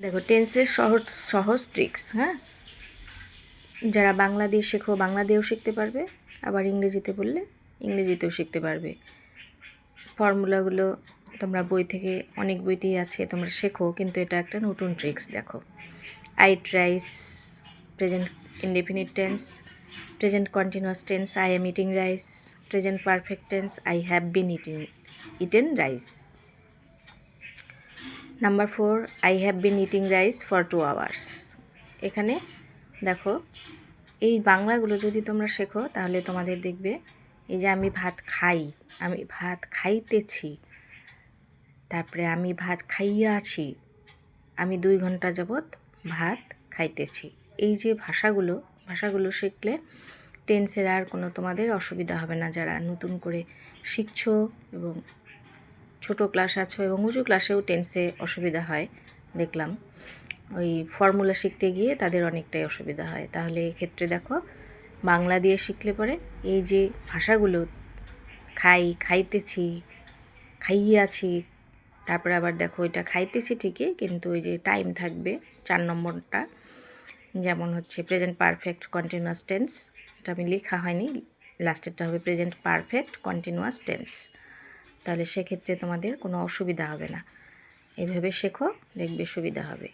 দেখো টেন্সের সহজ সহজ ট্রিক্স, হ্যাঁ, যারা বাংলা দিয়ে শেখো বাংলা দিয়েও শিখতে পারবে, আবার ইংরেজিতে বললে ইংরেজিতেও শিখতে পারবে। ফর্মুলাগুলো তোমরা বই থেকে অনেক বইতেই আছে, তোমরা শেখো, কিন্তু এটা একটা নতুন ট্রিক্স। দেখো, I rice, present indefinite tense, present continuous tense, I am eating rice, present perfect tense, I have been eaten rice. Number 4, I have been eating rice for 2 hours। এখানে দেখো, এই বাংলাগুলো যদি তোমরা শেখো তাহলে তোমাদের দেখবে, এই যে আমি ভাত খাই, আমি ভাত খাইতেছি, তারপরে আমি ভাত খাইয়াছি, আমি 2 ঘন্টা যাবৎ ভাত খাইতেছি। এই যে ভাষাগুলো শিখলে টেন্সের আর কোনো তোমাদের অসুবিধা হবে না। যারা নতুন করে শিখছো এবং ছোটো ক্লাস আছো এবং উঁচু ক্লাসেও টেন্সে অসুবিধা হয় দেখলাম, ওই ফর্মুলা শিখতে গিয়ে তাদের অনেকটাই অসুবিধা হয়। তাহলে এক্ষেত্রে দেখো, বাংলা দিয়ে শিখলে পরে এই যে ভাষাগুলো, খাই, খাইতেছি, খাইয়াছি, তারপরে আবার দেখো এটা খাইতেছি ঠিকই, কিন্তু ওই যে টাইম থাকবে 4 নম্বরটা, যেমন হচ্ছে প্রেজেন্ট পারফেক্ট কন্টিনিউয়াস টেন্স, এটা আমি লেখা হয়নি, লাস্টেরটা হবে প্রেজেন্ট পারফেক্ট কন্টিনিউয়াস টেন্স। তাহলে সেক্ষেত্রে তোমাদের কোনো অসুবিধা হবে না। এভাবে শেখো, দেখবে সুবিধা হবে।